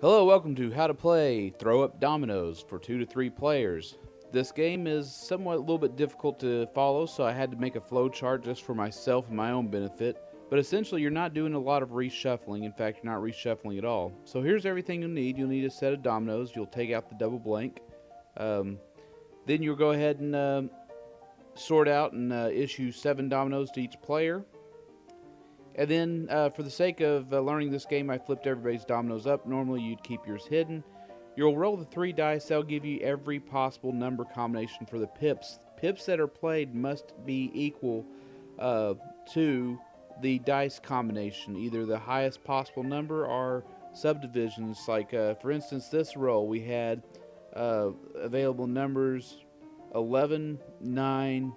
Hello, welcome to How to Play Throw Up Dominoes for 2 to 3 players. This game is somewhat a little bit difficult to follow, so I had to make a flow chart just for myself and my own benefit. But essentially, you're not doing a lot of reshuffling. In fact, you're not reshuffling at all. So here's everything you'll need. You'll need a set of dominoes. You'll take out the double blank. Then you'll go ahead and sort out and issue 7 dominoes to each player. And then, for the sake of learning this game, I flipped everybody's dominoes up. Normally, you'd keep yours hidden. You'll roll the 3 dice. That'll give you every possible number combination for the pips. Pips that are played must be equal to the dice combination, either the highest possible number or subdivisions. Like, for instance, this roll, we had available numbers 11, 9,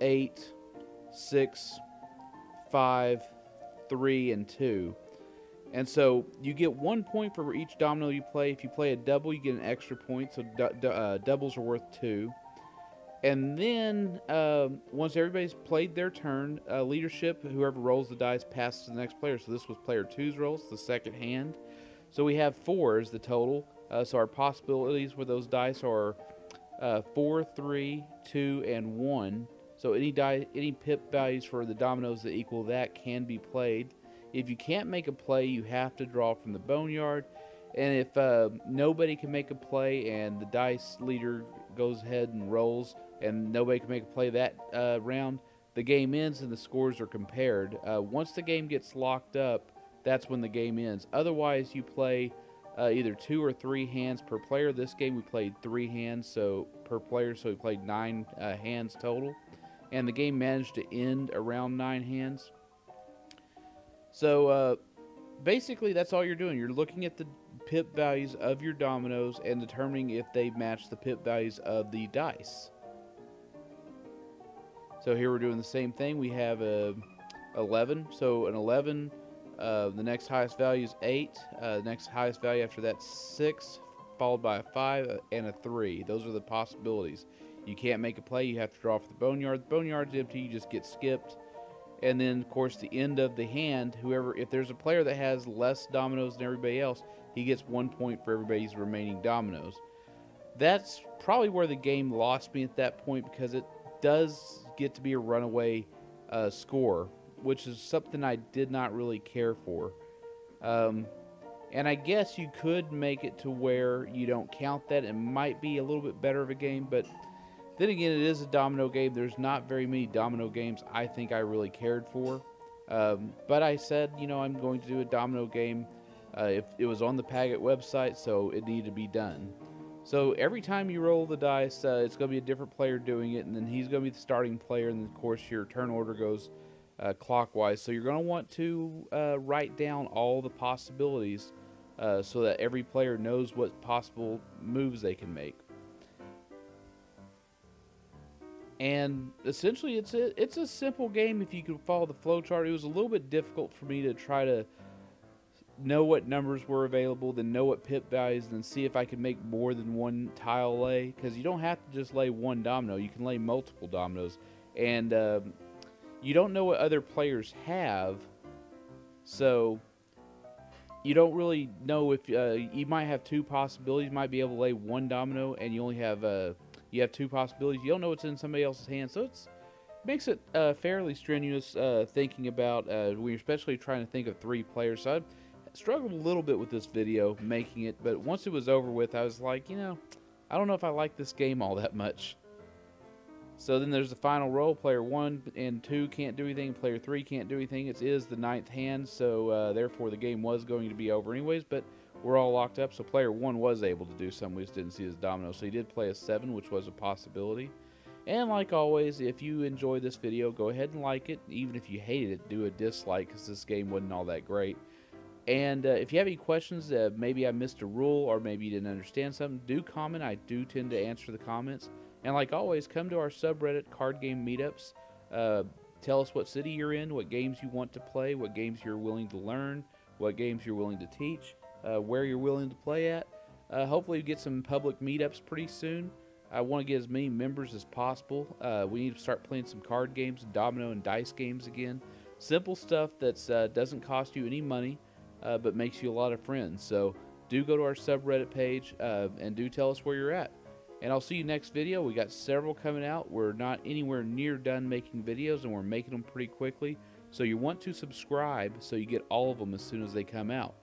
8, 6, 5, 3, and 2. And so you get 1 point for each domino you play. If you play a double, you get an extra point, so doubles are worth 2. And then once everybody's played their turn, leadership, whoever rolls the dice passes to the next player. So this was player 2's rolls, the second hand. So we have 4 is the total. So our possibilities with those dice are 4, 3, 2, and 1. So any pip values for the dominoes that equal that can be played. If you can't make a play, you have to draw from the boneyard. And if nobody can make a play and the dice leader goes ahead and rolls and nobody can make a play that round, the game ends and the scores are compared. Once the game gets locked up, that's when the game ends. Otherwise, you play either 2 or 3 hands per player. This game we played 3 hands per player, so we played 9 hands total. And the game managed to end around 9 hands. So basically that's all you're doing. You're looking at the pip values of your dominoes and determining if they match the pip values of the dice. So here we're doing the same thing. We have 11. So an 11, the next highest value is 8. The next highest value after that 6, followed by a 5 and a 3. Those are the possibilities. You can't make a play, you have to draw for the boneyard. The boneyard's empty, you just get skipped. And then, of course, the end of the hand, if there's a player that has less dominoes than everybody else, he gets 1 point for everybody's remaining dominoes. That's probably where the game lost me at that point, because it does get to be a runaway score, which is something I did not really care for. And I guess you could make it to where you don't count that. It might be a little bit better of a game, but then again, it is a domino game. There's not very many domino games I think I really cared for. But I said, I'm going to do a domino game. If it was on the Paget website, so it needed to be done. So every time you roll the dice, it's going to be a different player doing it, and then he's going to be the starting player, and then, of course, your turn order goes clockwise. So you're going to want to write down all the possibilities so that every player knows what possible moves they can make. And essentially, it's a simple game if you can follow the flowchart. It was a little bit difficult for me to try to know what numbers were available, then know what pip values, and then see if I could make more than one tile lay. Because you don't have to just lay one domino. You can lay multiple dominoes. And you don't know what other players have. So you don't really know if you might have 2 possibilities. You might be able to lay one domino, and you only have you have 2 possibilities. You don't know what's in somebody else's hand, so it makes it fairly strenuous thinking about when you're especially trying to think of 3 players. So I struggled a little bit with this video making it, but once it was over with, I was like, I don't know if I like this game all that much. So then there's the final roll. Player 1 and 2 can't do anything. Player 3 can't do anything. It is the 9th hand, so therefore the game was going to be over anyways, but we're all locked up, so player 1 was able to do something. We just didn't see his domino. So he did play a 7, which was a possibility. And like always, if you enjoyed this video, go ahead and like it. Even if you hated it, do a dislike, because this game wasn't all that great. And if you have any questions, maybe I missed a rule, or maybe you didn't understand something, do comment. I do tend to answer the comments. And like always, come to our subreddit, Card Game Meetups. Tell us what city you're in, what games you want to play, what games you're willing to learn, what games you're willing to teach. Where you're willing to play at. Hopefully you get some public meetups pretty soon. I want to get as many members as possible. We need to start playing some card games, domino and dice games again. Simple stuff that doesn't cost you any money. but makes you a lot of friends. So do go to our subreddit page and do tell us where you're at. And I'll see you next video. We got several coming out. We're not anywhere near done making videos, and we're making them pretty quickly. So you want to subscribe so you get all of them as soon as they come out.